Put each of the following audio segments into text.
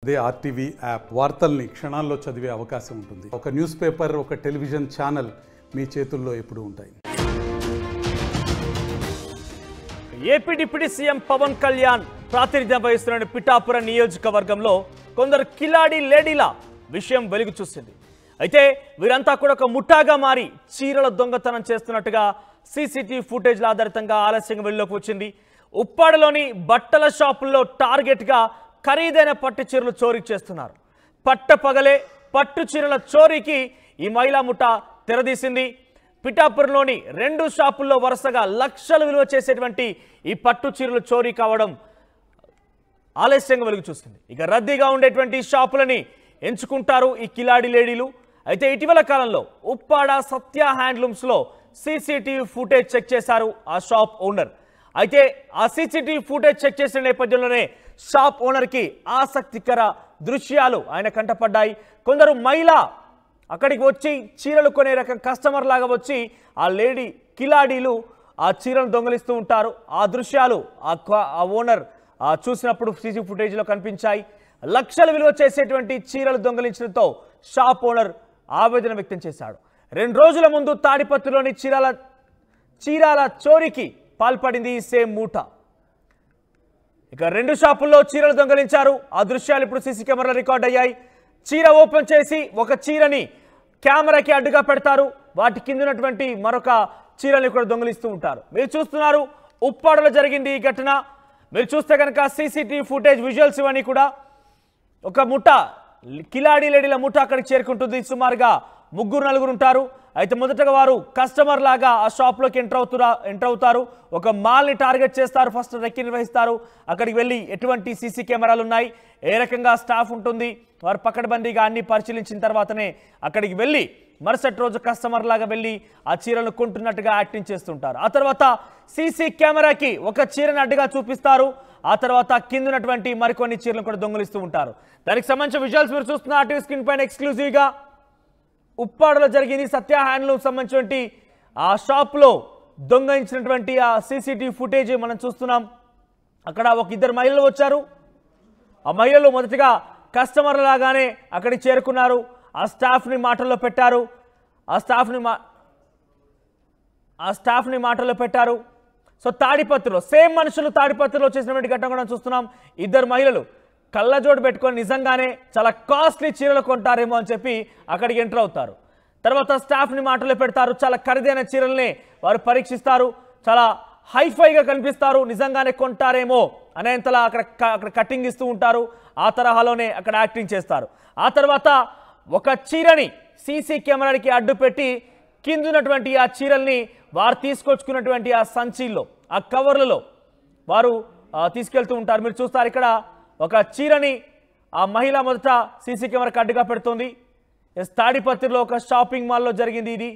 అదే RTV app వార్తల్ని క్షణాల్లో చదివే అవకాశం ఉంటుంది. ఒక న్యూస్ పేపర్, ఒక టెలివిజన్ ఛానల్ మీ చేతుల్లో ఎప్పుడూ ఉంటాయి. AP deputy CM Pawan Kalyan ప్రాతినిధ్యం వహిస్తున్న పిఠాపురం నియోజకవర్గంలో కొందరు కిలాడి లేడీల విషయం వెలుగు చూసింది. అయితే వీరంతా కూడా ఒక ముఠాగా మారి చీరల దొంగతనం చేస్తున్నట్టుగా సీసీటీవీ ఫుటేజ్ల ఆధారితంగా ఆలస్యంగా వెలుగులోకి వచ్చింది. ఉప్పాడలోని బట్టల షాపుల్లో టార్గెట్గా ఖరీదైన పట్టు చీరలు చోరీ చేస్తున్నారు. పట్టపగలే పట్టు చీరల చోరీకి ఈ మహిళా ముఠా తెరదీసింది. పిఠాపురంలోని 2 షాపుల్లో వరుసగా లక్షలు విలువ చేసేటువంటి ఈ పట్టు చీరలు చోరీ కావడం ఆలస్యంగా వెలుగు చూస్తుంది. ఇక రద్దీగా ఉండేటువంటి షాపులని ఎంచుకుంటారు ఈ కిలాడి లేడీలు. అయితే ఇటీవల కాలంలో ఉప్పాడ సత్య హ్యాండ్లూమ్స్లో సీసీటీవీ ఫుటేజ్ చెక్ చేశారు ఆ షాప్ ఓనర్. అయితే ఆ సీసీటీవీ ఫుటేజ్ చెక్ చేసిన నేపథ్యంలోనే షాప్ ఓనర్కి ఆసక్తికర దృశ్యాలు ఆయన కంటపడ్డాయి. కొందరు మహిళ అక్కడికి వచ్చి చీరలు కొనే రకం కస్టమర్ లాగా వచ్చి ఆ లేడీ కిలాడీలు ఆ చీరను దొంగలిస్తూ ఉంటారు. ఆ దృశ్యాలు ఆ ఓనర్ చూసినప్పుడు సీసీ ఫుటేజ్లో కనిపించాయి. లక్షలు విలువ చేసేటువంటి చీరలు దొంగలించడంతో షాప్ ఓనర్ ఆవేదన వ్యక్తం చేశాడు. 2 రోజుల ముందు తాడిపత్రిలోని చీరాల చోరీకి పాల్పడింది ఈ సేమ్ మూట. ఇక 2 షాపుల్లో చీరలు దొంగలించారు. ఆ దృశ్యాలు ఇప్పుడు సీసీ కెమెరాలో రికార్డ్ అయ్యాయి. చీర ఓపెన్ చేసి ఒక చీరని కెమెరాకి అడ్డుగా పెడతారు. వాటి కింద ఉన్నటువంటి మరొక చీరని కూడా దొంగలిస్తూ ఉంటారు. మీరు చూస్తున్నారు ఉప్పాడలో జరిగింది ఈ ఘటన. మీరు చూస్తే కనుక సీసీటీవీ ఫుటేజ్ విజువల్స్ ఇవన్నీ కూడా ఒక ముఠ కిలాడి లేడీల ముఠ అక్కడికి చేరుకుంటుంది. సుమారుగా 3-4 ఉంటారు. అయితే మొదటగా వారు కస్టమర్ లాగా ఆ షాప్లోకి ఎంటర్ అవుతారు. ఒక మాల్ని టార్గెట్ చేస్తారు. ఫస్ట్ రెక్కి నిర్వహిస్తారు. అక్కడికి వెళ్ళి ఎటువంటి సీసీ కెమెరాలు ఉన్నాయి, ఏ రకంగా స్టాఫ్ ఉంటుంది, వారు పకడ్బందీగా అన్ని పరిశీలించిన తర్వాతనే అక్కడికి వెళ్ళి మరుసటి రోజు కస్టమర్ లాగా వెళ్ళి ఆ చీరలను కొంటున్నట్టుగా యాక్టింగ్ చేస్తుంటారు. ఆ తర్వాత సీసీ కెమెరాకి ఒక చీరను అడ్డుగా చూపిస్తారు. ఆ తర్వాత కింద ఉన్నటువంటి మరికొన్ని చీరలను కూడా దొంగలిస్తూ ఉంటారు. దానికి సంబంధించిన విజువల్స్ మీరు చూస్తున్న ఆర్టీవీ స్క్రీన్ పైన ఎక్స్క్లూజివ్గా ఉప్పాడలో జరిగింది. సత్య హ్యాండ్లూమ్ సంబంధించినటువంటి ఆ షాప్లో దొంగలించినటువంటి ఆ సీసీటీవీ ఫుటేజ్ మనం చూస్తున్నాం. అక్కడ ఒక 2 మహిళలు వచ్చారు. ఆ మహిళలు మొదటిగా కస్టమర్ లాగానే అక్కడికి చేరుకున్నారు. ఆ స్టాఫ్ని మాటల్లో పెట్టారు. సో తాడిపత్రిలో సేమ్ మనుషులు తాడిపత్రిలో చేసినటువంటి ఘటన కూడా చూస్తున్నాం. 2 మహిళలు కళ్ళజోడు పెట్టుకొని నిజంగానే చాలా కాస్ట్లీ చీరలు కొంటారేమో అని చెప్పి అక్కడికి ఎంటర్ అవుతారు. తర్వాత స్టాఫ్ని మాటల్లో పెడతారు. చాలా ఖరీదైన చీరల్ని వారు పరీక్షిస్తారు. చాలా హైఫైగా కనిపిస్తారు. నిజంగానే కొంటారేమో అనేంతలా అక్కడ కటింగ్ ఇస్తూ ఉంటారు. ఆ తరహాలోనే అక్కడ యాక్టింగ్ చేస్తారు. ఆ తర్వాత ఒక చీరని సీసీ కెమెరాకి అడ్డు పెట్టి కింద ఉన్నటువంటి ఆ చీరల్ని వారు తీసుకొచ్చుకున్నటువంటి ఆ సంచిల్లో ఆ కవర్లలో వారు తీసుకెళ్తూ ఉంటారు. మీరు చూస్తారు ఇక్కడ ఒక చీరని ఆ మహిళ మొదట సీసీ కెమెరాకి అడ్డుగా పెడుతుంది. తాడిపత్రిలో ఒక షాపింగ్ మాల్లో జరిగింది ఇది.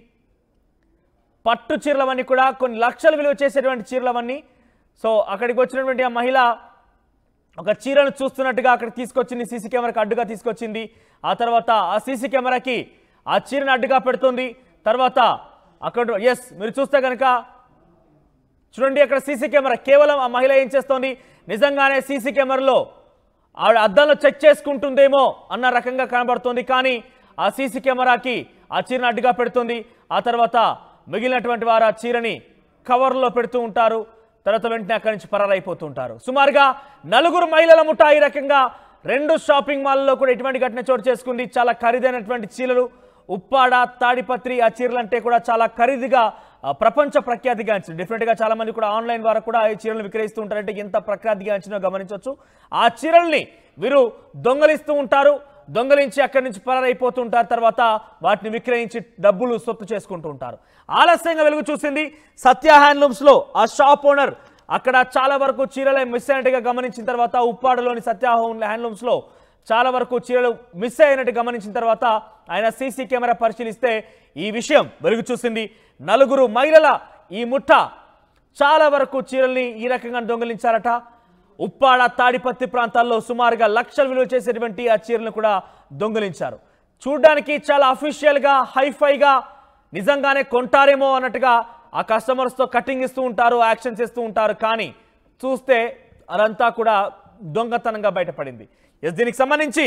పట్టు చీరలవన్నీ కూడా కొన్ని లక్షలు విలువ చేసేటువంటి చీరలవన్నీ. సో అక్కడికి వచ్చినటువంటి ఆ మహిళ ఒక చీరను చూస్తున్నట్టుగా అక్కడ తీసుకొచ్చింది. సీసీ కెమెరాకి అడ్డుగా తీసుకొచ్చింది. ఆ తర్వాత ఆ సీసీ కెమెరాకి ఆ చీరను అడ్డుగా పెడుతుంది. తర్వాత అక్కడ మీరు చూస్తే కనుక చూడండి అక్కడ సీసీ కెమెరా కేవలం ఆ మహిళ ఏం చేస్తోంది, నిజంగానే సీసీ కెమెరాలో ఆవిడ అద్దంలో చెక్ చేసుకుంటుందేమో అన్న రకంగా కనబడుతుంది. కానీ ఆ సీసీ కెమెరాకి ఆ చీరను అడ్డుగా పెడుతుంది. ఆ తర్వాత మిగిలినటువంటి వారు ఆ చీరని కవర్లో పెడుతూ ఉంటారు. తర్వాత వెంటనే అక్కడి నుంచి పరారైపోతూ ఉంటారు. సుమారుగా 4 మహిళల ముఠా ఈ రకంగా 2 షాపింగ్ మాల్లో కూడా ఇటువంటి ఘటన చోటు చేసుకుంది. చాలా ఖరీదైనటువంటి చీరలు ఉప్పాడ తాడిపత్రి ఆ చీరలు అంటే కూడా చాలా ఖరీదుగా ప్రపంచ ప్రఖ్యాతిగాంచింది. డిఫరెంట్గా చాలా మంది కూడా ఆన్లైన్ ద్వారా కూడా ఈ చీరలు విక్రయిస్తూ ఉంటారంటే ఎంత ప్రఖ్యాతిగాంచినో గమనించవచ్చు. ఆ చీరల్ని వీరు దొంగలిస్తూ ఉంటారు. దొంగలించి అక్కడి నుంచి పరారైపోతూ ఉంటారు. తర్వాత వాటిని విక్రయించి డబ్బులు సొత్తు చేసుకుంటూ ఉంటారు. ఆలస్యంగా వెలుగు చూసింది సత్య హ్యాండ్లూమ్స్లో ఆ షాప్ ఓనర్. అక్కడ చాలా వరకు చీరలే మిస్ అయినట్టుగా గమనించిన తర్వాత ఉప్పాడలోని సత్య హ్యాండ్లూమ్స్లో చాలా వరకు చీరలు మిస్ అయినట్టు గమనించిన తర్వాత ఆయన సీసీ కెమెరా పరిశీలిస్తే ఈ విషయం వెలుగు చూసింది. 4 మహిళల ఈ ముఠ చాలా వరకు చీరల్ని ఈ రకంగా దొంగలించారట. ఉప్పాడ తాడిపత్రి ప్రాంతాల్లో సుమారుగా లక్షలు విలువ చేసేటువంటి ఆ చీరలను కూడా దొంగలించారు. చూడడానికి చాలా అఫీషియల్గా హైఫైగా నిజంగానే కొంటారేమో అన్నట్టుగా ఆ కస్టమర్స్తో కటింగ్ ఇస్తూ ఉంటారు, యాక్షన్ చేస్తూ ఉంటారు. కానీ చూస్తే అదంతా కూడా దొంగతనంగా బయటపడింది. దీనికి సంబంధించి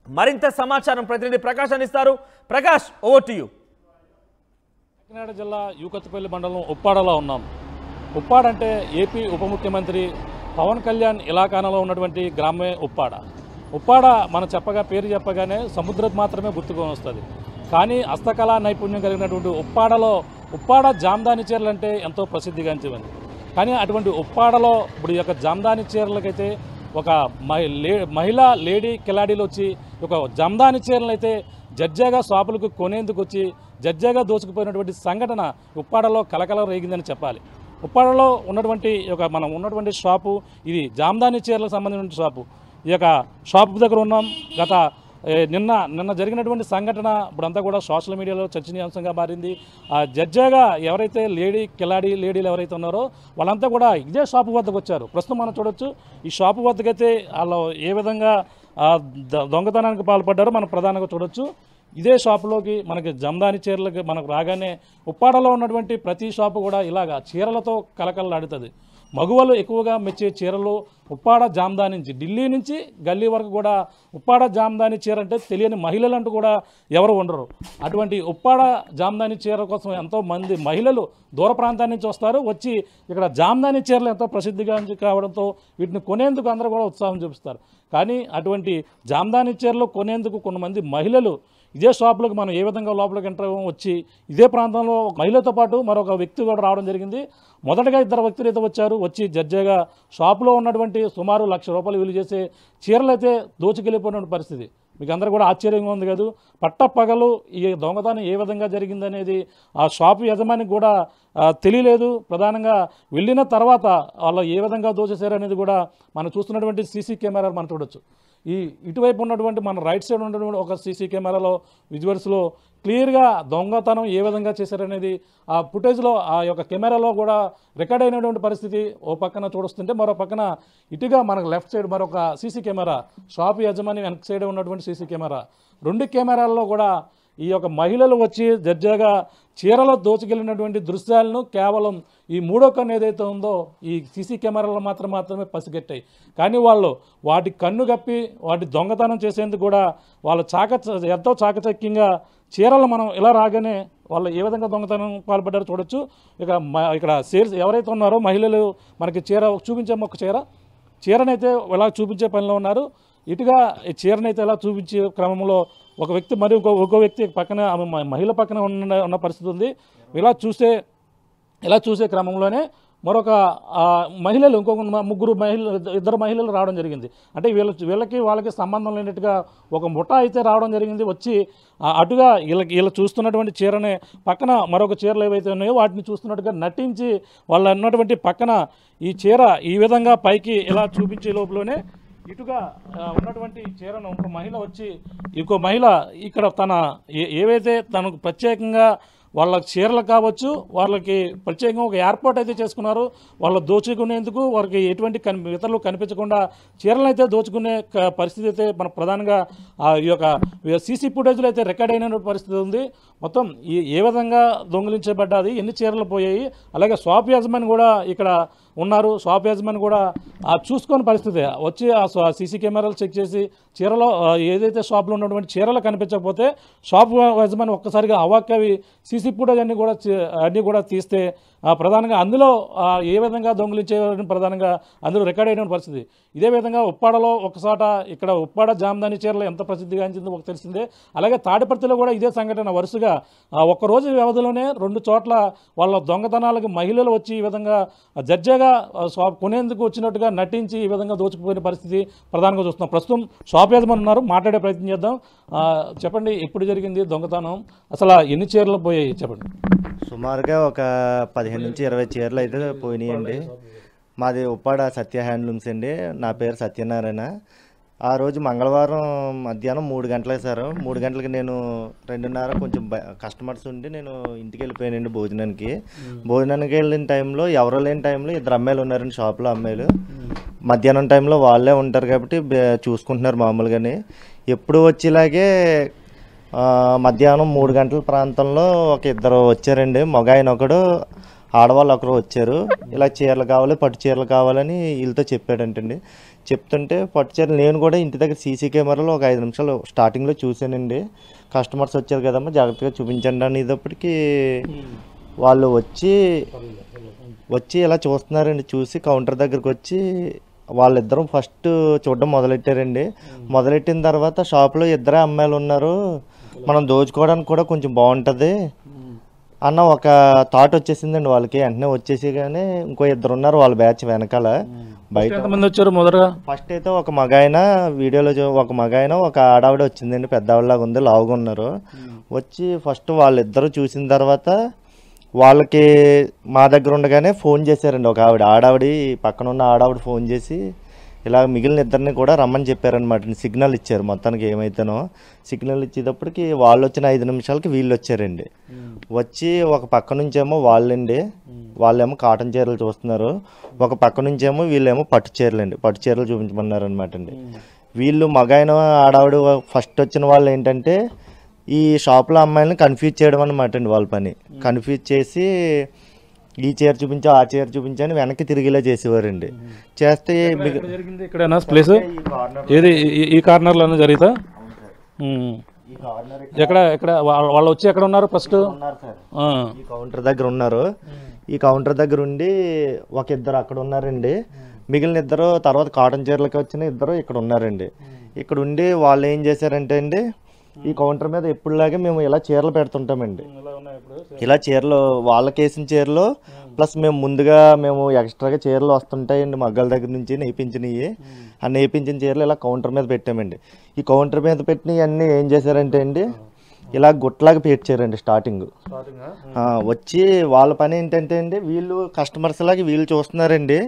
మరింత సమాచారం ప్రతినిధి ప్రకాష్ అందిస్తారు. Prakash, over to you. Kakinada జిల్లా యూకత్తుపల్లి మండలం ఉప్పాడలో ఉన్నాం. ఉప్పాడ అంటే ఏపీ ఉప ముఖ్యమంత్రి పవన్ కళ్యాణ్ ఇలాకాలో ఉన్నటువంటి గ్రామమే ఉప్పాడ. ఉప్పాడ మనం పేరు చెప్పగానే సముద్రం మాత్రమే గుర్తుకు వస్తుంది. కానీ హస్తకళా నైపుణ్యం కలిగినటువంటి ఉప్పాడ జామ్దాని చీరలు అంటే ఎంతో ప్రసిద్ధిగాంచినది. కానీ అటువంటి ఉప్పాడలో ఇప్పుడు ఈ యొక్క జామ్దాని చీరలకైతే ఒక మహిళా లేడీ కిలాడీలు వచ్చి ఒక జామ్దాని చీరలు అయితే జడ్జాగా షాపులకు కొనేందుకు వచ్చి జడ్జాగా దోచుకుపోయినటువంటి సంఘటన ఉప్పాడలో కలకల రేగిందని చెప్పాలి. ఉప్పాడలో ఉన్నటువంటి మనం ఉన్నటువంటి షాపు ఇది జామ్దాని చీరలకు సంబంధించిన షాపు. ఈ యొక్క షాపు దగ్గర ఉన్నాం. గత నిన్న జరిగినటువంటి సంఘటన ఇప్పుడంతా కూడా సోషల్ మీడియాలో చర్చనీయాంశంగా మారింది. ఆ జడ్జాగా ఎవరైతే లేడీలు ఎవరైతే ఉన్నారో వాళ్ళంతా కూడా ఇదే షాపు వద్దకు వచ్చారు. ప్రస్తుతం మనం చూడొచ్చు ఈ షాపు వద్దకైతే వాళ్ళు ఏ విధంగా దొంగతనానికి పాల్పడ్డారో మనం ప్రధానంగా చూడొచ్చు. ఇదే షాపులోకి మనకి జామ్దాని చీరలకి మనకు రాగానే ఉప్పాడలో ఉన్నటువంటి ప్రతి షాపు కూడా ఇలాగా చీరలతో కలకలలాడుతుంది. మగువలు ఎక్కువగా మెచ్చే చీరలు ఉప్పాడ జామ్దాని నుంచి ఢిల్లీ నుంచి గల్లీ వరకు కూడా ఉప్పాడ జామ్దాని చీర అంటే తెలియని మహిళలు అంటూ కూడా ఎవరు ఉండరు. అటువంటి ఉప్పాడ జామ్దాని చీర కోసం ఎంతో మంది మహిళలు దూర ప్రాంతాల నుంచి వస్తారు. వచ్చి ఇక్కడ జామ్దాని చీరలు ఎంతో ప్రసిద్ధిగా కావడంతో వీటిని కొనేందుకు అందరూ కూడా ఉత్సాహం చూపిస్తారు. కానీ అటువంటి జామ్దాని చీరలు కొనేందుకు కొంతమంది మహిళలు ఇదే షాపులకు మనం ఏ విధంగా లోపలికి ఎంటర్ వచ్చి ఇదే ప్రాంతంలో మహిళతో పాటు మరొక వ్యక్తి కూడా రావడం జరిగింది. మొదటగా 2 వ్యక్తులు అయితే వచ్చి జడ్జిగా షాపులో ఉన్నటువంటి సుమారు ₹1,00,000 విలువ చేసే చీరలు అయితే దోచుకెళ్ళిపోయిన పరిస్థితి. మీకు అందరూ కూడా ఆశ్చర్యంగా ఉంది కదా. పట్టపగలు ఈ దొంగతనం ఏ విధంగా జరిగిందనేది ఆ షాపు యజమానికి కూడా తెలియలేదు. ప్రధానంగా వెళ్ళిన తర్వాత వాళ్ళు ఏ విధంగా దోచేశారనేది కూడా మనం చూస్తున్నటువంటి సీసీ కెమెరాలు మనం చూడొచ్చు. ఇటువైపు ఉన్నటువంటి మన రైట్ సైడ్ ఉన్నటువంటి ఒక సీసీ కెమెరాలో విజువల్స్లో క్లియర్గా దొంగతనం ఏ విధంగా చేశారనేది ఆ ఫుటేజ్లో ఆ యొక్క కెమెరాలో కూడా రికార్డ్ అయినటువంటి పరిస్థితి ఓ పక్కన చూడొస్తుంటే మరో పక్కన ఇటుగా మనకు లెఫ్ట్ సైడ్ మరొక సీసీ కెమెరా షాపు యజమాని వెనక సైడ్ ఉన్నటువంటి సీసీ కెమెరా 2 కెమెరాల్లో కూడా ఈ యొక్క మహిళలు వచ్చి జడ్జాగా చీరలో దోచుకెళ్ళినటువంటి దృశ్యాలను కేవలం ఈ 3వ కన్ను ఏదైతే ఉందో ఈ సీసీ కెమెరాలో మాత్రమే పసిగట్టాయి. కానీ వాళ్ళు వాటి కన్ను కప్పి వాటి దొంగతనం చేసేందుకు కూడా వాళ్ళు ఎంతో చాకచక్యంగా చీరలు మనం ఇలా రాగానే వాళ్ళు ఏ విధంగా దొంగతనం పాల్పడ్డారో చూడొచ్చు. ఇక్కడ సేల్స్ ఎవరైతే ఉన్నారో మహిళలు మనకి చూపించే ఒక చీరనైతే ఇలా చూపించే పనిలో ఉన్నారు. ఇటుగా ఈ చీరనైతే ఇలా చూపించే క్రమంలో ఒక వ్యక్తి మరి ఇంకో వ్యక్తి పక్కన మహిళ పక్కన ఉన్న పరిస్థితి ఉంది. ఇలా చూసే క్రమంలోనే మరొక మహిళలు ఇంకొక 2 మహిళలు రావడం జరిగింది. అంటే వాళ్ళకి సంబంధం లేనట్టుగా ఒక ముఠా అయితే రావడం జరిగింది. వచ్చి అటుగా వీళ్ళు చూస్తున్నటువంటి చీరనే పక్కన మరొక చీరలు ఏవైతే ఉన్నాయో వాటిని చూస్తున్నట్టుగా నటించి వాళ్ళు అన్నటువంటి పక్కన ఈ చీర ఈ విధంగా పైకి ఇలా చూపించే లోపలనే ఇటుగా ఉన్నటువంటి చీరను ఇంకో మహిళ ఇక్కడ ఏవైతే తనకు ప్రత్యేకంగా వాళ్ళ చీరలు కావచ్చు వాళ్ళకి ప్రత్యేకంగా ఒక ఏర్పాటు అయితే చేసుకున్నారు. వాళ్ళు దోచుకునేందుకు వారికి ఎటువంటి ఇతరులు కనిపించకుండా చీరలను అయితే దోచుకునే పరిస్థితి అయితే మన ప్రధానంగా ఈ యొక్క సీసీ ఫుటేజ్లో అయితే రికార్డ్ అయిన పరిస్థితి ఉంది. మొత్తం ఏ విధంగా దొంగిలించబడ్డాది, ఎన్ని చీరలు పోయాయి, అలాగే షాప్ యజమాని కూడా ఇక్కడ ఉన్నారు. షాప్ యజమాని కూడా చూసుకునే పరిస్థితి వచ్చి ఆ సీసీ కెమెరాలు చెక్ చేసి చీరలో ఏదైతే షాప్లో ఉన్నటువంటి చీరలు కనిపించకపోతే షాప్ యజమాని ఒక్కసారిగా అవాక్కవి సీసీ ఫుటేజ్ అన్నీ కూడా తీస్తే ప్రధానంగా అందులో ఏ విధంగా దొంగిలించేవారని ప్రధానంగా అందులో రికార్డ్ అయిన పరిస్థితి. ఇదే విధంగా ఉప్పాడలో ఒకసాట ఇక్కడ ఉప్పాడ జామ్దాని చీరలు ఎంత ప్రసిద్ధిగాంచిందో తెలిసిందే. అలాగే తాడిపర్తిలో కూడా ఇదే సంఘటన వరుసగా ఒక్కరోజు వ్యవధిలోనే 2 చోట్ల వాళ్ళ దొంగతనాలకు మహిళలు వచ్చి ఈ విధంగా జడ్జాగా కొనేందుకు వచ్చినట్టుగా నటించి ఈ విధంగా దోచుకుపోయిన పరిస్థితి ప్రధానంగా చూస్తున్నాం. ప్రస్తుతం షాప్ యజమాని ఉన్నారు, మాట్లాడే ప్రయత్నం చేద్దాం. చెప్పండి, ఎప్పుడు జరిగింది దొంగతనం, అసలు ఎన్ని చీరలు పోయాయి చెప్పండి. సుమారుగా ఒక 15 నుంచి 20 చీరలు అయితే పోయినాయండి. మాది ఉప్పాడ సత్య హ్యాండ్లూమ్స్ అండి. నా పేరు సత్యనారాయణ. ఆ రోజు మంగళవారం మధ్యాహ్నం 3 గంటలకు సార్ 3 గంటలకి నేను 2:30 కొంచెం కస్టమర్స్ ఉండి నేను ఇంటికి వెళ్ళిపోయానండి భోజనానికి వెళ్ళిన టైంలో ఎవరో లేని టైంలో 2 అమ్మాయిలు ఉన్నారండి షాప్లో. అమ్మాయిలు మధ్యాహ్నం టైంలో వాళ్ళే ఉంటారు కాబట్టి చూసుకుంటున్నారు మామూలుగానే. ఎప్పుడు వచ్చేలాగే మధ్యాహ్నం 3 గంటల ప్రాంతంలో ఒక 2 వచ్చారండి. మగాయన ఒకడు, ఆడవాళ్ళు ఒకరు వచ్చారు. ఇలా చీరలు కావాలి, పట్టు చీరలు కావాలని వీళ్ళతో చెప్పాడంటండి. చెప్తుంటే పట్టు చీరలు నేను కూడా ఇంటి దగ్గర సీసీ కెమెరాలో ఒక 5 నిమిషాలు స్టార్టింగ్లో చూశానండి. కస్టమర్స్ వచ్చారు కదమ్మా జాగ్రత్తగా చూపించండి అనేటప్పటికి వాళ్ళు వచ్చి ఇలా చూస్తున్నారండి. చూసి కౌంటర్ దగ్గరకు వచ్చి వాళ్ళిద్దరం ఫస్ట్ చూడడం మొదలెట్టారండి. మొదలెట్టిన తర్వాత షాప్లో ఇద్దరే అమ్మాయిలు ఉన్నారు, మనం దోచుకోవడానికి కూడా కొంచెం బాగుంటుంది అన్న ఒక థాట్ వచ్చేసిందండి వాళ్ళకి. వెంటనే వచ్చేసి కానీ ఇంకో ఇద్దరు ఉన్నారు వాళ్ళ బ్యాచ్ వెనకాల. బయట ఎంతమంది వచ్చారు మొదటగా? ఫస్ట్ అయితే ఒక మగాయన వీడియోలో ఒక మగాయన ఒక ఆడావిడ వచ్చిందండి, పెద్దవాళ్ళలాగా ఉంది, లావుగా ఉన్నారు. వచ్చి ఫస్ట్ వాళ్ళిద్దరూ చూసిన తర్వాత వాళ్ళకి మా దగ్గర ఉండగానే ఫోన్ చేశారండి. ఒక ఆడావిడ పక్కన ఉన్న ఆడావిడ ఫోన్ చేసి ఇలా మిగిలిన ఇద్దరిని కూడా రమ్మని చెప్పారనమాట. సిగ్నల్ ఇచ్చారు మొత్తానికి ఏమైతేనో. సిగ్నల్ ఇచ్చేటప్పటికి వాళ్ళు వచ్చిన 5 నిమిషాలకి వీళ్ళు వచ్చారండి. వచ్చి ఒక పక్క నుంచేమో వాళ్ళేమో కాటన్ చీరలు చూస్తున్నారు, ఒక పక్క నుంచేమో వీళ్ళేమో పట్టు చీరలండి, పట్టు చీరలు చూపించమన్నారు అనమాట అండి. వీళ్ళు మగాయన ఆడావిడ ఫస్ట్ వచ్చిన వాళ్ళు ఏంటంటే ఈ షాప్లో అమ్మాయిలను కన్ఫ్యూజ్ చేయడం అనమాట అండి వాళ్ళ పని. కన్ఫ్యూజ్ చేసి ఈ చీర చూపించా ఆ చీర చూపించని వెనక్కి తిరిగిలా చేసేవారండి. చేస్తే జరిగింది ఇక్కడ ప్లేస్ ఏది? ఈ కార్నర్లో జరిగితే ఎక్కడ ఎక్కడ వాళ్ళు వచ్చి ఎక్కడ ఉన్నారు? ఫస్ట్ ఈ కౌంటర్ దగ్గర ఉన్నారు. ఈ కౌంటర్ దగ్గర ఉండి ఒక ఇద్దరు అక్కడ ఉన్నారండి. మిగిలిన ఇద్దరు తర్వాత కాటన్ చీరలకి వచ్చిన ఇద్దరు ఇక్కడ ఉన్నారండి. ఇక్కడ ఉండి వాళ్ళు ఏం చేశారంటే అండి, ఈ కౌంటర్ మీద ఎప్పుడులాగే మేము ఇలా చీరలు పెడుతుంటామండి. ఇలా చీరలు వాళ్ళకి వేసిన చీరలు ప్లస్ మేము ఎక్స్ట్రాగా చీరలు వస్తుంటాయండి మగ్గాల దగ్గర నుంచి నేయించినవి. ఆ నేయించిన చీరలు ఇలా కౌంటర్ మీద పెట్టామండి. ఈ కౌంటర్ మీద పెట్టినవి అన్నీ ఏం చేశారంటే అండి ఇలా గుట్టలాగా పేర్చారండి స్టార్టింగ్. వచ్చి వాళ్ళ పని ఏంటంటే అండి వీళ్ళు కస్టమర్స్ లాగా వీళ్ళు చూస్తున్నారండి.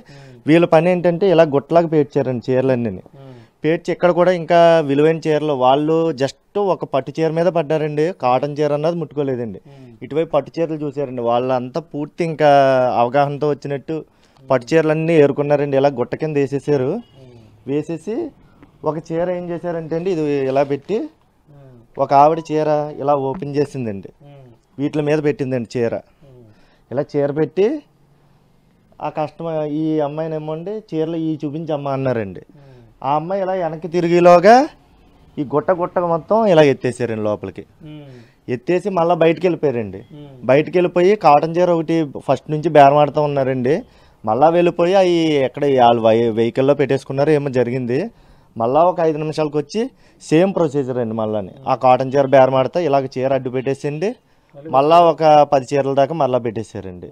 వీళ్ళ పని ఏంటంటే ఇలా గుట్టలాగా పేర్చారండి చీరలన్నీ. పేర్చి ఇక్కడ కూడా ఇంకా విలువైన చీరలు వాళ్ళు జస్ట్ ఒక పట్టు చీర మీద పడ్డారండి, కాటన్ చీర అన్నది ముట్టుకోలేదండి. ఇటువైపు పట్టు చీరలు చూసారండి. వాళ్ళంతా పూర్తి ఇంకా అవగాహనతో వచ్చినట్టు పట్టు చీరలన్నీ ఏరుకున్నారండి. ఇలా గుట్ట కింద వేసేసారు. వేసేసి ఒక చీర ఏం చేశారంటే అండి ఇది ఇలా పెట్టి ఒక ఆవిడ చీర ఇలా ఓపెన్ చేసిందండి, వీటి మీద పెట్టిందండి చీర. ఇలా చీర పెట్టి ఆ కస్టమర్ ఈ అమ్మాయిని ఏమోండి చీరలు ఈ చూపించమ్మా అన్నారండి. ఆ అమ్మాయి ఇలా వెనక్కి తిరిగిలోగా ఈ గుట్ట మొత్తం ఇలా ఎత్తేసారండి లోపలికి. ఎత్తేసి మళ్ళీ బయటికి వెళ్ళిపోయారండి. బయటికి వెళ్ళిపోయి కాటన్ చీర ఒకటి ఫస్ట్ నుంచి బేరమాడుతూ ఉన్నారండి. మళ్ళీ వెళ్ళిపోయి అవి ఎక్కడ వాళ్ళు వెహికల్లో పెట్టేసుకున్నారు, ఏమో జరిగింది. మళ్ళీ ఒక 5 నిమిషాలకు వచ్చి సేమ్ ప్రొసీజర్ అండి. మళ్ళీ ఆ కాటన్ చీర బేరమాడితే ఇలాగ చీర అడ్డు పెట్టేసిండి. మళ్ళీ ఒక 10 చీరల దాకా మళ్ళీ పెట్టేశారండి.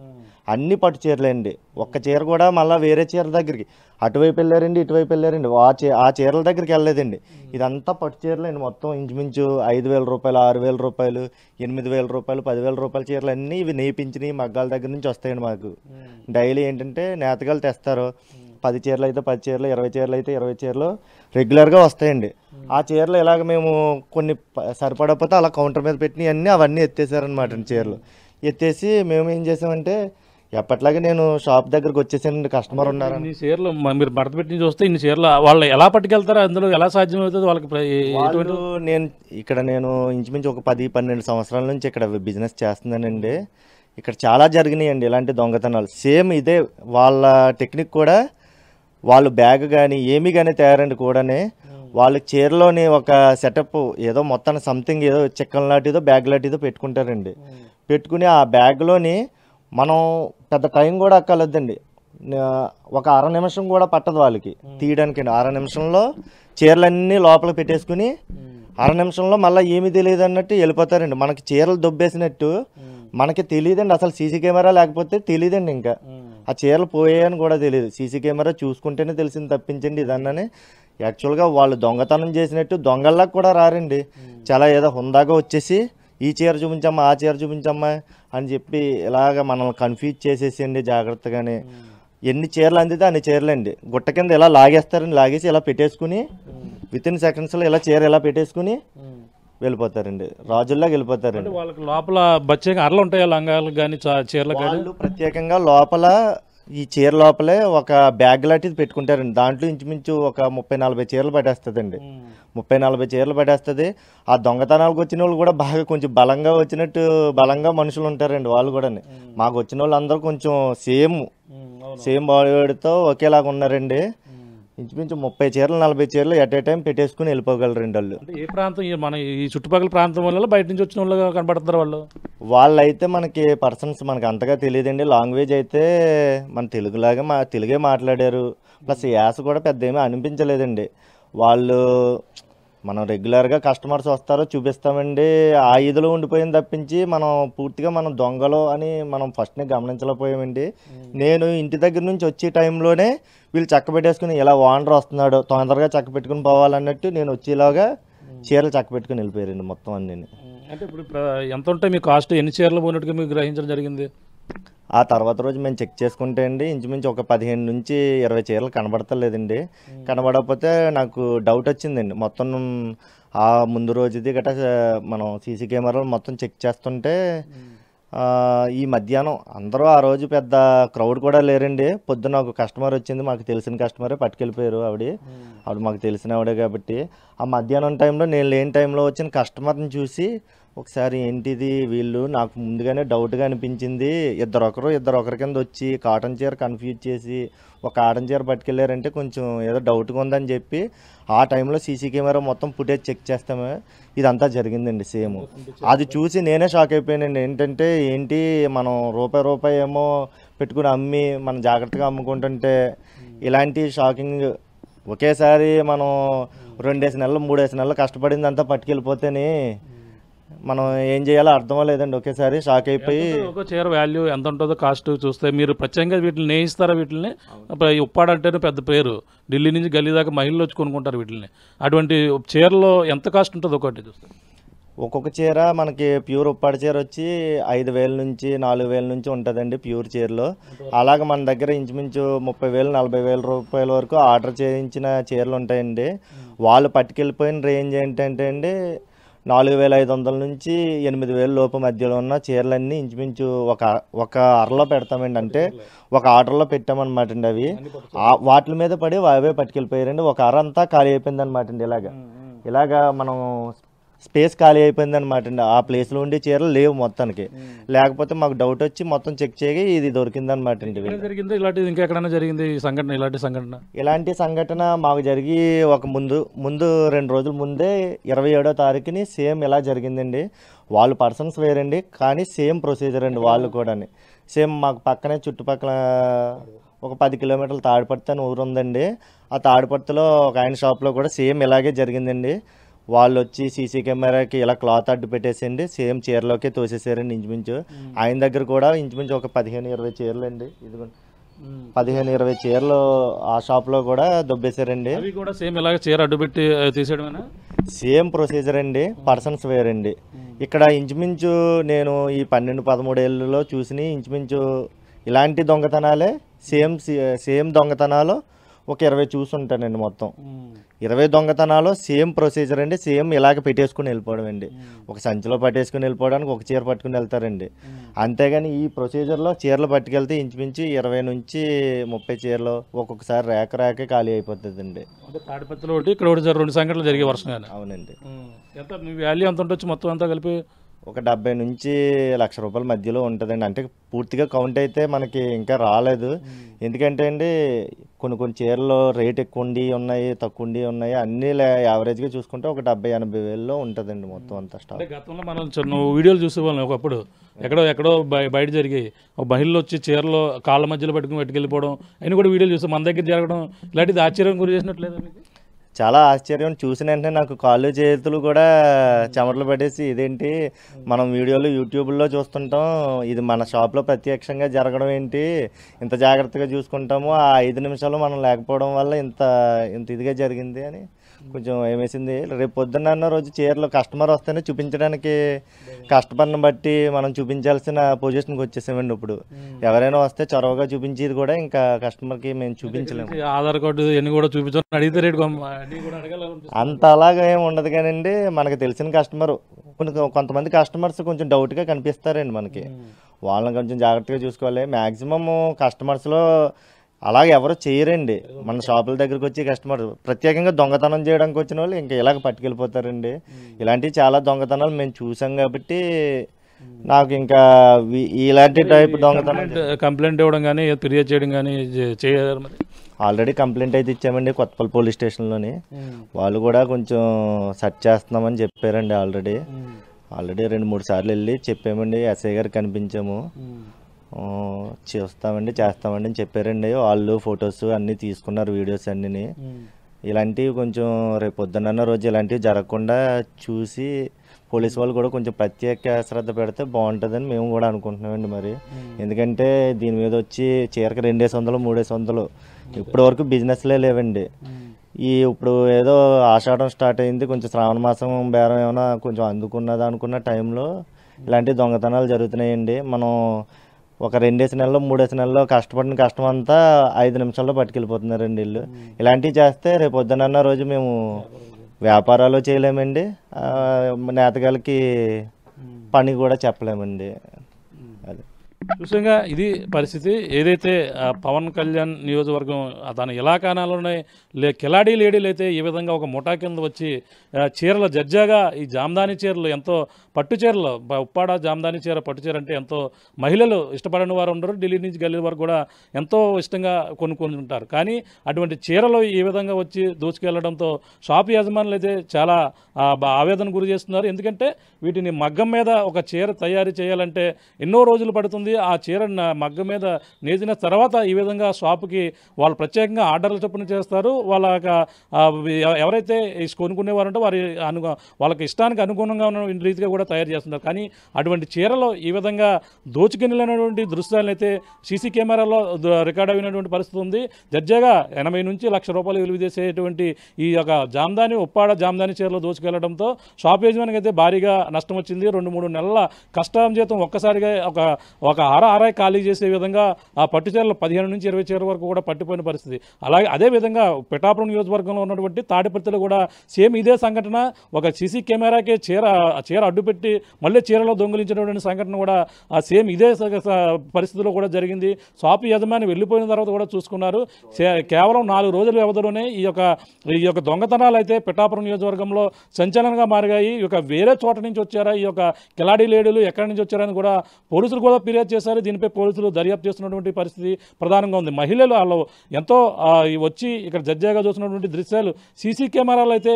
అన్ని పట్టు చీరలండి. ఒక్క చీర కూడా మళ్ళీ వేరే చీర దగ్గరికి అటువైపు వెళ్ళారండి, ఇటువైపు వెళ్ళారండి. ఆ చీరల దగ్గరికి వెళ్ళలేదండి. ఇదంతా పట్టు చీరలండి. మొత్తం ఇంచుమించు 5,000 రూపాయలు, 6,000 రూపాయలు, 8,000 రూపాయలు, 10,000 రూపాయల చీరలు అన్నీ ఇవి నేయించినవి మగ్గాల దగ్గర నుంచి వస్తాయండి మాకు. డైలీ ఏంటంటే నేతగాలు తెస్తారు. 10 చీరలు అయితే 10 చీరలు, 20 చీరలు అయితే 20 చీరలు రెగ్యులర్గా వస్తాయండి. ఆ చీరలు ఇలాగ మేము కొన్ని సరిపడకపోతే అలా కౌంటర్ మీద పెట్టినవి అవన్నీ ఎత్తేసారనమాట చీరలు. ఎత్తేసి మేము ఏం చేసామంటే ఎప్పట్లాగే నేను షాప్ దగ్గరకు వచ్చేసానండి. కస్టమర్ ఉన్నారు. ఇన్ని చీరలు మీరు మడత పెట్టి చూస్తే ఇన్ని చీరలు వాళ్ళు ఎలా పట్టుకెళ్తారు? అందులో ఎలా సాధ్యం అవుతుంది వాళ్ళకి? నేను ఇంచుమించు ఒక 10-12 సంవత్సరాల నుంచి ఇక్కడ బిజినెస్ చేస్తున్నానండి. ఇక్కడ చాలా జరిగినాయండి ఇలాంటి దొంగతనాలు. సేమ్ ఇదే వాళ్ళ టెక్నిక్ కూడా. వాళ్ళు బ్యాగ్ కానీ ఏమి కానీ తయారండి కూడానే వాళ్ళ చీరలోని ఒక సెటప్ ఏదో మొత్తాన్ని సంథింగ్ ఏదో చిక్కన్ లాంటిదో బ్యాగ్ లాంటిదో పెట్టుకుంటారండి. పెట్టుకుని ఆ బ్యాగ్లోని మనం పెద్ద టైం కూడా అక్కర్లేదండి. ఒక 1/2 నిమిషం కూడా పట్టదు వాళ్ళకి తీయడానికి. 1/2 నిమిషంలో చీరలన్నీ లోపల పెట్టేసుకుని 1/2 నిమిషంలో మళ్ళీ ఏమీ తెలియదు అన్నట్టు వెళ్ళిపోతారండి. మనకి చీరలు దొబ్బేసినట్టు మనకి తెలియదండి. అసలు సీసీ కెమెరా లేకపోతే తెలియదండి. ఇంకా ఆ చీరలు పోయాయని కూడా తెలియదు. సీసీ కెమెరా చూసుకుంటేనే తెలిసింది తప్పించండి ఇదన్ననే. యాక్చువల్గా వాళ్ళు దొంగతనం చేసినట్టు దొంగల్లా కూడా రారండి. చాలా ఏదో హుందాగా వచ్చేసి ఈ చీర చూపించమ్మా ఆ చీర చూపించమ్మా అని చెప్పి ఇలాగ మనల్ని కన్ఫ్యూజ్ చేసేసేయండి. జాగ్రత్తగానే ఎన్ని చీరలు అందితే అన్ని చీరలండి గుట్ట కింద ఇలా లాగేస్తారండి. లాగేసి ఇలా పెట్టేసుకుని వితిన్ సెకండ్స్లో ఇలా చీర ఇలా పెట్టేసుకుని వెళ్ళిపోతారండి. రాజుల్లాగా వెళ్ళిపోతారండి. వాళ్ళకి లోపల ప్రత్యేకంగా అరలు ఉంటాయి లంగాలు కానీ చీరలు కానీ ప్రత్యేకంగా లోపల ఈ చీర లోపలే ఒక బ్యాగ్ లాంటిది పెట్టుకుంటారండి. దాంట్లో ఇంచుమించు ఒక 30-40 చీరలు పట్టేస్తుందండి. 30-40 చీరలు పట్టేస్తుంది. ఆ దొంగతనాలకు వచ్చిన వాళ్ళు కూడా బాగా కొంచెం బలంగా వచ్చినట్టు బలంగా మనుషులు ఉంటారండి. వాళ్ళు కూడా మాకు వచ్చిన వాళ్ళు అందరూ కొంచెం సేమ్ బాడీతో ఒకేలాగా ఉన్నారండి. ఇంచుమించు 30 చీరలు 40 చీరలు ఎట్ ఏ టైం పెట్టేసుకుని వెళ్ళిపోగలరండి వాళ్ళు. అంటే ఏ ప్రాంతం మన ఈ చుట్టుపక్కల ప్రాంతం వల్ల బయట నుంచి వచ్చిన వాళ్ళు కనబడుతున్నారు వాళ్ళు? వాళ్ళైతే మనకి పర్సన్స్ మనకు అంతగా తెలియదండి. లాంగ్వేజ్ అయితే మన తెలుగులాగా తెలుగే మాట్లాడారు. ప్లస్ యాస కూడా పెద్ద ఏమీ అనిపించలేదండి. వాళ్ళు మనం రెగ్యులర్గా కస్టమర్స్ వస్తారో చూపిస్తామండి, ఆ ఇదిలో ఉండిపోయింది తప్పించి మనం పూర్తిగా మనం దొంగలు అని మనం ఫస్ట్నే గమనించలేకపోయామండి. నేను ఇంటి దగ్గర నుంచి వచ్చే టైంలోనే వీళ్ళు చక్క పెట్టేసుకుని ఇలా ఓనర్ వస్తున్నాడు తొందరగా చక్క పెట్టుకుని పోవాలన్నట్టు నేను వచ్చేలాగా చీరలు చక్క పెట్టుకుని వెళ్ళిపోయారండి మొత్తం అన్నీ. అంటే ఇప్పుడు ఎంత ఉంటాయి మీ కాస్ట్, ఎన్ని చీరలు పోయినట్టుగా మీకు గ్రహించడం జరిగింది? ఆ తర్వాత రోజు మేము చెక్ చేసుకుంటే అండి ఇంచుమించు ఒక 15 నుంచి 20 చీరలు కనబడతలేదండి. కనబడకపోతే నాకు డౌట్ వచ్చిందండి. మొత్తం ఆ ముందు రోజుది గట్రా మనం సీసీ కెమెరాలు మొత్తం చెక్ చేస్తుంటే ఈ మధ్యాహ్నం అందరూ ఆ రోజు పెద్ద క్రౌడ్ కూడా లేరండి. పొద్దున్న ఒక కస్టమర్ వచ్చింది, మాకు తెలిసిన కస్టమరే పట్టుకెళ్ళిపోయారు. ఆవిడ మాకు తెలిసిన ఆవిడే కాబట్టి ఆ మధ్యాహ్నం టైంలో నేను లేని టైంలో వచ్చిన కస్టమర్ని చూసి ఒకసారి ఏంటిది వీళ్ళు నాకు ముందుగానే డౌట్గా అనిపించింది. ఇద్దరు కింద వచ్చి కాటన్ చీర కన్ఫ్యూజ్ చేసి ఒక కాటన్ చీర పట్టుకెళ్ళారంటే కొంచెం ఏదో డౌట్గా ఉందని చెప్పి ఆ టైంలో సీసీ కెమెరా మొత్తం ఫుటేజ్ చెక్ చేస్తామే ఇదంతా జరిగిందండి. సేమ్ అది చూసి నేనే షాక్ అయిపోయానండి. ఏంటి మనం రూపాయి ఏమో పెట్టుకుని అమ్మి మనం జాగ్రత్తగా అమ్ముకుంటుంటే ఇలాంటి షాకింగ్ ఒకేసారి మనం 2 నెలలు 3 నెలలు కష్టపడింది అంతా పట్టుకెళ్ళిపోతేనే మనం ఏం చేయాలో అర్థం లేదండి. ఒకేసారి షాక్ అయిపోయి ఒక చీర వాల్యూ ఎంత ఉంటుందో కాస్ట్ చూస్తే మీరు ప్రత్యేకంగా వీటిని నేయిస్తారా? వీటిని ఉప్పాడ అంటేనే పెద్ద పేరు, ఢిల్లీ నుంచి గల్లీ దాకా మహిళలు వచ్చి కొనుక్కుంటారు వీటిని. అటువంటి చీరలో ఎంత కాస్ట్ ఉంటుంది ఒకటి చూస్తే? ఒక్కొక్క చీర మనకి ప్యూర్ ఉప్పాడ చీర వచ్చి 5,000 నుంచి 4,000 నుంచి ఉంటుందండి ప్యూర్ చీరలో. అలాగే మన దగ్గర ఇంచుమించు 30,000 40,000 రూపాయల వరకు ఆర్డర్ చేయించిన చీరలు ఉంటాయండి. వాళ్ళు పట్టుకెళ్ళిపోయిన రేంజ్ ఏంటంటే అండి 4,500 నుంచి 8,000 లోపు మధ్యలో ఉన్న చీరలన్నీ ఇంచుమించు ఒక అరలో పెడతామండి. అంటే ఒక ఆర్డర్లో పెట్టామన్నమాట అండి. అవి వాటి మీద పడి అవే పట్టుకెళ్ళిపోయారండి. ఒక అర అంతా ఖాళీ అయిపోయింది అనమాట అండి. ఇలాగా మనం స్పేస్ ఖాళీ అయిపోయింది అనమాట అండి. ఆ ప్లేస్లో ఉండే చీరలు లేవు మొత్తానికి. లేకపోతే మాకు డౌట్ వచ్చి మొత్తం చెక్ చేయగా ఇది దొరికింది అనమాట అండి. జరిగింది ఇలాంటిది ఇంకెక్కడైనా జరిగింది ఈ సంఘటన? ఇలాంటి సంఘటన మాకు జరిగి ఒక ముందు 2 రోజుల ముందే 27వ తారీఖుని సేమ్ ఇలా జరిగిందండి. వాళ్ళు పర్సన్స్ వేరండి కానీ సేమ్ ప్రొసీజర్ అండి. వాళ్ళు కూడా సేమ్ మాకు పక్కనే చుట్టుపక్కల ఒక 10 కిలోమీటర్ల తాడిపర్తి అని ఊరు ఉందండి. ఆ తాడిపర్తిలో ఒక ఆయన షాప్లో కూడా సేమ్ ఇలాగే జరిగిందండి. వాళ్ళు వచ్చి సీసీ కెమెరాకి ఇలా క్లాత్ అడ్డు పెట్టేసండి సేమ్ చీరలోకే తోసేసారండి. ఇంచుమించు ఆయన దగ్గర కూడా ఇంచుమించు ఒక 15-20 చీరలు అండి. ఇదిగోండి 15-20 చీరలు ఆ షాప్లో కూడా దొబ్బేశారండి. అవి కూడా సేమ్ ఇలాగ చీర అడ్డు పెట్టి తీసేయడమేనా? సేమ్ ప్రొసీజర్ అండి. పర్సన్స్ వేరండి. ఇక్కడ ఇంచుమించు నేను ఈ 12-13 ఏళ్ళలో చూసిన ఇంచుమించు ఇలాంటి దొంగతనాలే సేమ్ దొంగతనాలు ఒక 20 చూసుంటానండి. మొత్తం 20 దొంగతనాలు సేమ్ ప్రొసీజర్ అండి. సేమ్ ఇలాగ పెట్టేసుకుని వెళ్ళిపోవడం అండి. ఒక సంచిలో పట్టేసుకుని వెళ్ళిపోవడానికి ఒక చీర పట్టుకుని వెళ్తారండి. అంతేగాని ఈ ప్రొసీజర్లో చీరలు పట్టుకెళ్తే ఇంచుమించు 20 నుంచి 30 చీరలు ఒక్కొక్కసారి రేకే ఖాళీ అయిపోతుందండి. తాడిపత్రిలో ఒకటి ఇక్కడ ఒకటి 2 సంఘటనలు జరిగే వర్షంగానే. అవునండి. ఎంత మీ వాల్యూ ఎంత ఉండొచ్చు మొత్తం అంతా కలిపి? ఒక 70 నుంచి ₹1,00,000 మధ్యలో ఉంటుందండి. అంటే పూర్తిగా కౌంట్ అయితే మనకి ఇంకా రాలేదు. ఎందుకంటే అండి కొన్ని చీరలు రేట్ ఎక్కువ ఉన్నాయి, తక్కువ ఉన్నాయి. అన్నీ యావరేజ్గా చూసుకుంటే ఒక 70-80 వేలలో ఉంటుందండి మొత్తం అంతా స్టాక్. గతంలో మనం వీడియోలు చూసేవాళ్ళం. ఒకప్పుడు ఎక్కడో బయట జరిగాయి. ఒక మహిళలు వచ్చి చీరలో కాళ్ళ మధ్యలో పట్టుకెళ్ళిపోవడం అయినా కూడా వీడియోలు చూస్తాం. మన దగ్గర జరగడం ఇలాంటిది ఆశ్చర్యం గురి చేసినట్లేదు మీకు? చాలా ఆశ్చర్యం. చూసిన వెంటనే నాకు కాళ్ళు చేతులు కూడా చెమటలు పడేసి ఇదేంటి మనం వీడియోలు యూట్యూబ్లో చూస్తుంటాం, ఇది మన షాప్లో ప్రత్యక్షంగా జరగడం ఏంటి, ఇంత జాగ్రత్తగా చూసుకుంటాము, ఆ 5 నిమిషాలు మనం లేకపోవడం వల్ల ఇంత ఇదిగా జరిగింది అని కొంచెం ఏమేసింది. రేపు పొద్దున్న రోజు చీరలు కస్టమర్ వస్తేనే చూపించడానికి కస్టమర్ని బట్టి మనం చూపించాల్సిన పొజిషన్కి వచ్చేసామండి. ఇప్పుడు ఎవరైనా వస్తే చొరవగా చూపించేది కూడా ఇంకా కస్టమర్కి మేము చూపించలేము. ఆధార్ కార్డు ఇవన్నీ కూడా చూపించాలి అడిగితే రేటు అంత అలాగా ఏమి ఉండదు కానండి. మనకు తెలిసిన కస్టమర్ కొంతమంది కస్టమర్స్ కొంచెం డౌట్గా కనిపిస్తారండి మనకి. వాళ్ళని కొంచెం జాగ్రత్తగా చూసుకోవాలి. మ్యాక్సిమం కస్టమర్స్లో అలాగే ఎవరు చేయరండి. మన షాపుల దగ్గరకు వచ్చి కస్టమర్ ప్రత్యేకంగా దొంగతనం చేయడానికి వచ్చిన వాళ్ళు ఇంకా ఇలాగ పట్టుకెళ్ళిపోతారండి. ఇలాంటివి చాలా దొంగతనాలు మేము చూసాం కాబట్టి నాకు ఇంకా ఇలాంటి టైప్ దొంగతనం కంప్లైంట్ ఇవ్వడం కానీ ఫిర్యాదు చేయడం కానీ చేయరు మరి. ఆల్రెడీ కంప్లైంట్ అయితే ఇచ్చామండి కొత్తపల్లి పోలీస్ స్టేషన్లోని. వాళ్ళు కూడా కొంచెం సెర్చ్ చేస్తున్నామని చెప్పారండి. ఆల్రెడీ 2-3 సార్లు వెళ్ళి చెప్పామండి. ఎస్ఐ గారికి కనిపించాము, చేస్తామండి అని చెప్పారండి. వాళ్ళు ఫొటోస్ అన్నీ తీసుకున్నారు, వీడియోస్ అన్నీ. ఇలాంటివి కొంచెం రేపు పొద్దున్న రోజు ఇలాంటివి జరగకుండా చూసి పోలీసు వాళ్ళు కూడా కొంచెం ప్రత్యేక శ్రద్ధ పెడితే బాగుంటుందని మేము కూడా అనుకుంటున్నామండి. మరి ఎందుకంటే దీని మీద వచ్చి చీరకి 200-300 ఇప్పటి వరకు బిజినెస్లే లేవండి. ఇప్పుడు ఏదో ఆషాఢం స్టార్ట్ అయింది, కొంచెం శ్రావణ మాసం బేరం ఏమైనా కొంచెం అనుకున్న టైంలో ఇలాంటి దొంగతనాలు జరుగుతున్నాయండి. మనం ఒక 2 నెలల్లో 3 నెలల్లో కష్టపడిన కష్టం అంతా 5 నిమిషాల్లో పట్టుకెళ్ళిపోతున్నారండి వీళ్ళు. ఇలాంటివి చేస్తే రేపు పొద్దున్న రోజు మేము వ్యాపారాలు చేయలేమండి, నేతగాళ్ళకి పని కూడా చెప్పలేమండి. అది చూసంగా ఇది పరిస్థితి. ఏదైతే పవన్ కళ్యాణ్ నియోజకవర్గం తన ఇలాకానాలోనే కిలాడీ లేడీలు అయితే ఈ విధంగా ఒక ముఠా కింద వచ్చి చీరల జడ్జాగా ఈ జామ్దాని చీరలు ఎంతో పట్టు చీరలు, ఉప్పాడ జామ్దాని చీర పట్టు చీర అంటే ఎంతో మహిళలు ఇష్టపడని వారు ఉండరు. ఢిల్లీ నుంచి గల్లీ వరకు కూడా ఎంతో ఇష్టంగా కొనుక్కొని ఉంటారు. కానీ అటువంటి చీరలు ఈ విధంగా వచ్చి దోచుకెళ్లడంతో షాప్ యజమానులు అయితే చాలా ఆవేదన గురి చేస్తున్నారు. ఎందుకంటే వీటిని మగ్గం మీద ఒక చీర తయారు చేయాలంటే ఎన్నో రోజులు పడుతుంది. ఆ చీర మగ్గం మీద నేసిన తర్వాత ఈ విధంగా షాపుకి వాళ్ళు ప్రత్యేకంగా ఆర్డర్ల చొప్పున చేస్తారు. వాళ్ళ ఎవరైతే కొనుక్కునేవారు ఉంటే వాళ్ళకి ఇష్టానికి అనుగుణంగా ఉన్న రీతిగా కూడా తయారు చేస్తున్నారు. కానీ అటువంటి చీరలో ఈ విధంగా దోచుకెళ్ళినటువంటి దృశ్యాలను అయితే సీసీ కెమెరాలో రికార్డ్ అయినటువంటి పరిస్థితి ఉంది. దర్జాగా 80 నుంచి ₹1,00,000 విలువ చేసేటువంటి ఈ యొక్క ఉప్పాడ జామ్దాని చీరలో దోచుకెళ్లడంతో షాప్ యజమానికి అయితే భారీగా నష్టం వచ్చింది. 2-3 నెలల కష్టం జీతం ఒక్కసారిగా ఒక అరాయి ఖాళీ చేసే విధంగా ఆ పట్టు చీరలు 15 నుంచి 20 చీరల వరకు కూడా పట్టిపోయిన పరిస్థితి. అలాగే అదేవిధంగా పిఠాపురం నియోజకవర్గంలో ఉన్నటువంటి తాడిపత్రిలో కూడా సేమ్ ఇదే సంఘటన. ఒక సీసీ కెమెరాకే చీర అడ్డుపెట్టి మళ్ళీ చీరలో దొంగిలించినటువంటి సంఘటన కూడా సేమ్ ఇదే పరిస్థితిలో కూడా జరిగింది. షాపు యజమాని వెళ్ళిపోయిన తర్వాత కూడా చూసుకున్నారు. కేవలం 4 రోజుల వ్యవధిలోనే ఈ యొక్క దొంగతనాలు అయితే పిఠాపురం నియోజకవర్గంలో సంచలనంగా మారిగాయి. ఈ యొక్క వేరే చోట నుంచి వచ్చారా, ఈ యొక్క కిలాడీ లేడీలు ఎక్కడి నుంచి వచ్చారని కూడా పోలీసులు కూడా ఫిర్యాదు చేశారు. దీనిపై పోలీసులు దర్యాప్తు చేస్తున్నటువంటి పరిస్థితి ప్రధానంగా ఉంది. మహిళలు వాళ్ళు ఎంతో వచ్చి ఇక్కడ జడ్జాగా చూసినటువంటి దృశ్యాలు సీసీ కెమెరాలు అయితే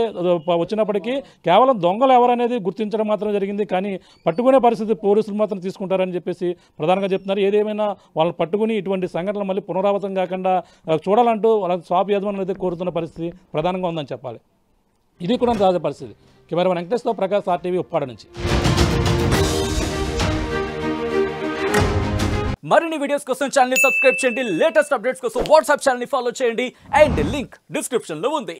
వచ్చినప్పటికీ కేవలం దొంగలు ఎవరనేది గుర్తించడం మాత్రం జరిగింది. కానీ పట్టుకునే పరిస్థితి పోలీసులు మాత్రం తీసుకుంటారని చెప్పేసి ప్రధానంగా చెప్తున్నారు. ఏదేమైనా వాళ్ళని పట్టుకుని ఇటువంటి సంఘటనలు మళ్ళీ పునరావృతం కాకుండా చూడాలంటూ వాళ్ళ షాప్ యజమానులు అయితే కోరుతున్న పరిస్థితి ప్రధానంగా ఉందని చెప్పాలి. ఇది కూడా తాజా పరిస్థితి. కెమెరామెన్ వెంకటేష్తో ప్రకాష్, RTV ఉప్పాడ నుంచి. మరిన్ని వీడియోస్ కోసం ఛానల్ ని సబ్స్క్రైబ్ చేయండి. లేటెస్ట్ అప్డేట్స్ కోసం వాట్సాప్ ఛానల్ ని ఫాలో చేయండి. అండ్ లింక్ డిస్క్రిప్షన్ లో ఉంది.